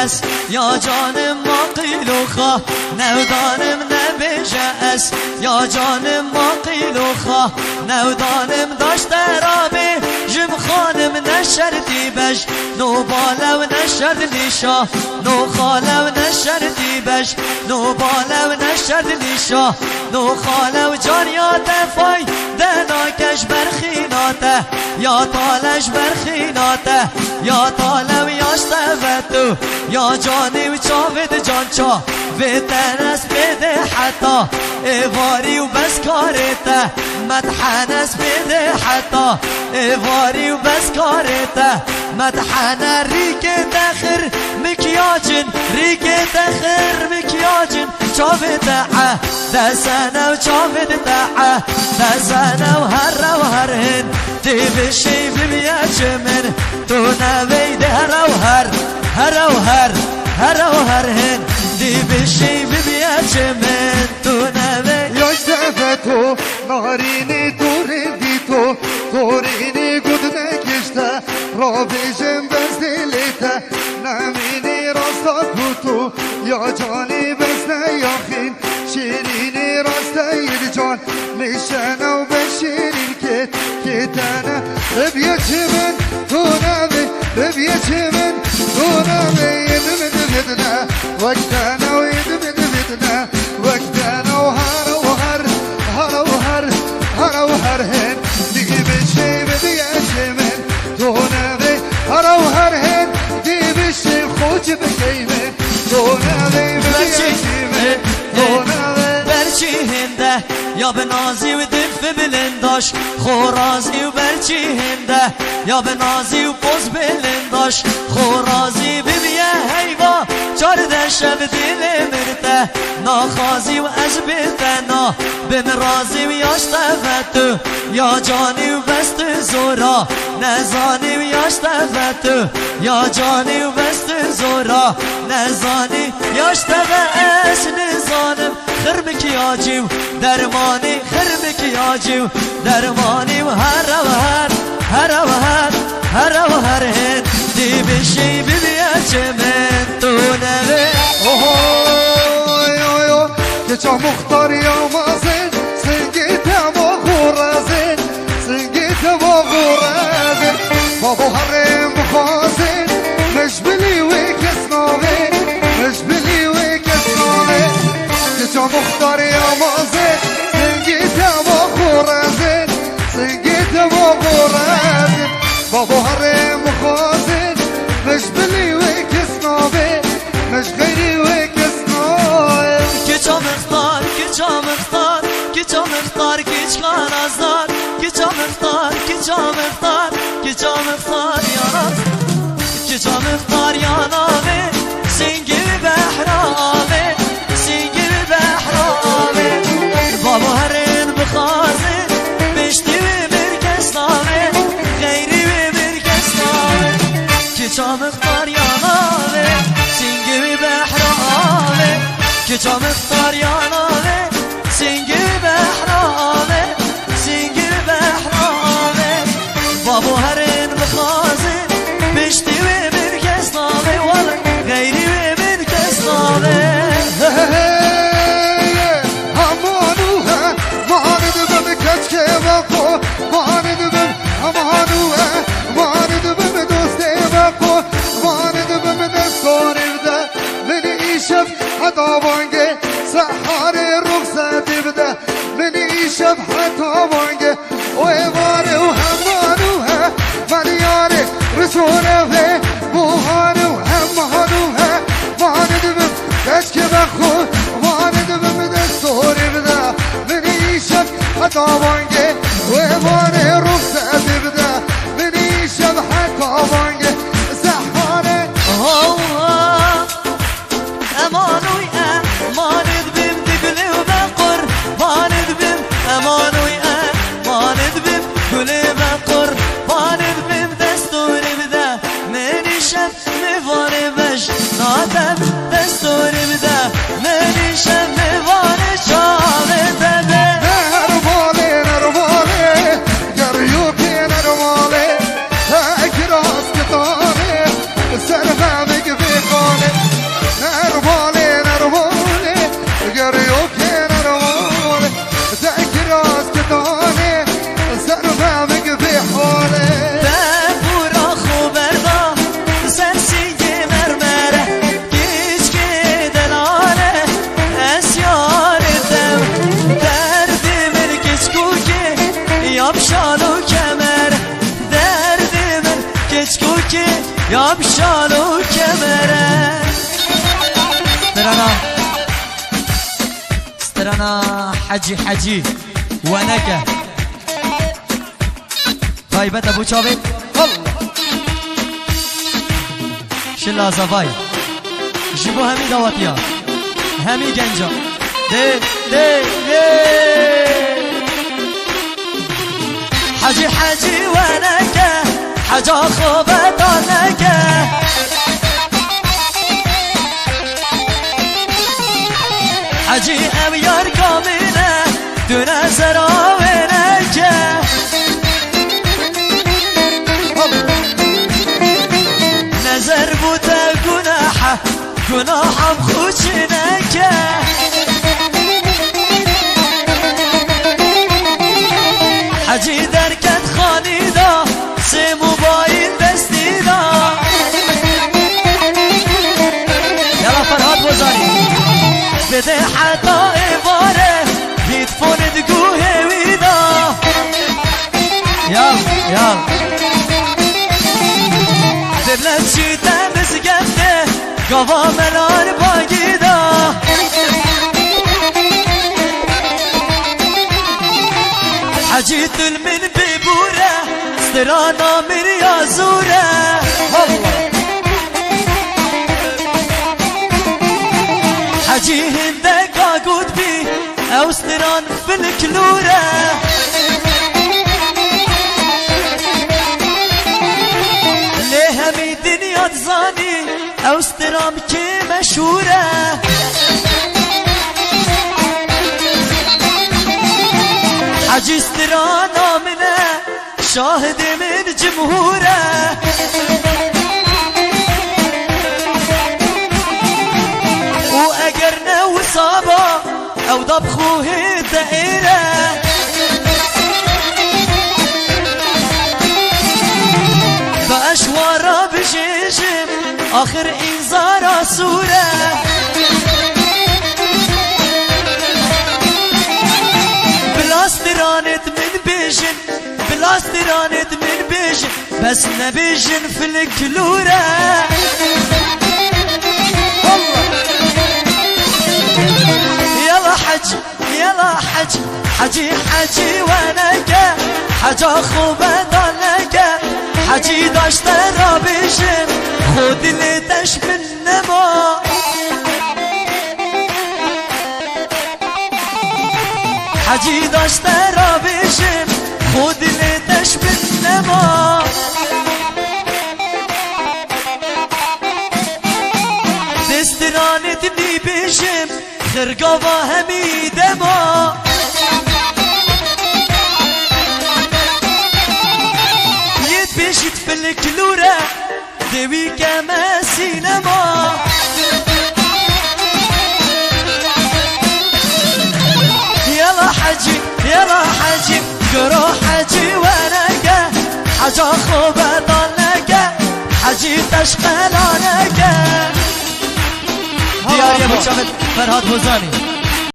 است یا جانم ما قیل و خواه نودانم نبیجه است یا جانم ما قیل و خواه نودانم داشت رابی جم خانم نشردی بش نو بالو نشرد لیشا نو خالو نشردی بش نو بالو نشرد لیشا نو خالو جان یا دفای دناکش برخیناته یا تالش برخیناته یا تالو یاش تفتو یا جانی و چاوید جان چا ویتن است بده حتا ایواری و بس کارته مدحن است بده حتا ایواری و بس کارته مدحن ریک دخر مکیاجن ریک دخر مکیاجن چاوید دعا دسانه و چاوید دعا دسانه و هر و هرهن تی بشی بمیاج من تو نوید هر و هر هرهن دی بشی بمیاج من تو نوید یاش دفتو نارینی تورندی تو تورینی گود نکشته را بیشم بس دلیته نمینی راستا کتو یا جانی بس نیاخین شیرینی راستا ید جان نشنه و بشیرین که تنه ببیت من تو نوی ببیت من تو نوی ید بدنا وقتنا وید بدنا وقتنا هر هن دیگه بشه بدیش من تو نوی هر هن دیگه بشه خوش بگیمه تو نوی بدیش من تو نوی برچی هنده یا به نازی و دف بلنداش خورازی و برچی هنده یا به نازی و پوز بلنداش خورازی ببیه حیوا چارده شب دل مرده ناخازی و از بتنا بمرازی و یاش تفتو یا جانی و بست زورا نزانی و یاش تفتو یا جانی و بست زورا نزانی یاش تفت نزانم خرمکی آجیو درمانی خرمکی آجیو درمانی و هر هن دی بشی ببیاج من تو نوی اوه geçen muhtar yamazın Singite boğurazın Singite boğurazın Babu harim bukhazın Mecbili ve kesnavi Mecbili ve kesnavi geçen muhtar yamazın Singite boğurazın Singite boğurazın Babu harim bukhazın Mecbili ve kesnavi Mecbili ve kesnavi Kiça mıhtar kiçkan azlar Kiça mıhtar yanar Kiça mıhtar yanave Singivi behrave Singivi behrave Babu herin bıkhazin Beşti ve bir kesnave Gayri ve bir kesnave Kiça mıhtar yanave Singivi behrave Kiça mıhtar yanave Singivi behrave Singivi behrave Babu herin bıkhazin Beşti ve bir kesnave Gayri ve bir kesnave Amanuha Manidu bemi keçke bako Manidu bemi Amanuha Manidu bemi doste bako Manidu bemi destorivde Beni işef hata bange Sahari ruhsati bde Beni işef hata bange O evare o hemanuha Beni yare Risone ve Buhanu hemanuha Manidu bemi keçke bako Manidu bemi destorivde Beni işef hata bange O evare ruhsati bde Beni işef hata bange Sahari Allah Emanuy emanid bim digli ve kurbanid bim Emanuy emanid bim gülü ve kurbanid bim Desturi bide meni şef mi var beş Nadem desturi bide meni şef mi var çare bebe Nervale Gariyuki nervale Ekras kitane Serfemi gibi kane که یا بشالو کمره استرانا حجي ونكه طيبت ابو چاوی شلا زفای جبو همي دواتيا همي گنجا ده حجي ونكه حجا خوبتانكه حجي ام یار کامینه دونه زراوینکه نظر بوده گناحم خوشینکه حجی درکت خانی دا سه موبایل دستی دا یلا فرهاد بزاری بده حتی ایواره هیدفون دگوه ویدا یال دلت چی تمیز گفته گوا ملار باگیدا حجی دل من ببوره سترانا من یازوره حجی هنده قاقود بی او ستران فلکلوره لی همی دنیا زانی او سترام که مشهوره حجی ستران آمنه شاهد من جمهوره و اگر نو صابا او ضب خوه دائره باشوارا بجيجم اخر انذار صوره بلاسترانت من بيجن بلاسترانت من بيجن بس نبيجن في الكلوره حجي ونكه حجا خوبه دانكه حجي داشته را بشم خود لیتش من نما حجي داشته را بشم خود لیتش من نما دسترانت نی بشم خرگاوا همی دما بيشت في الكلورة دوي كما سينما يلا حجي قرو حجي ونكه حجا خوبة ضلنكه حجي تشقلانكه ديار يا ابو شامل فرهاد بوزاني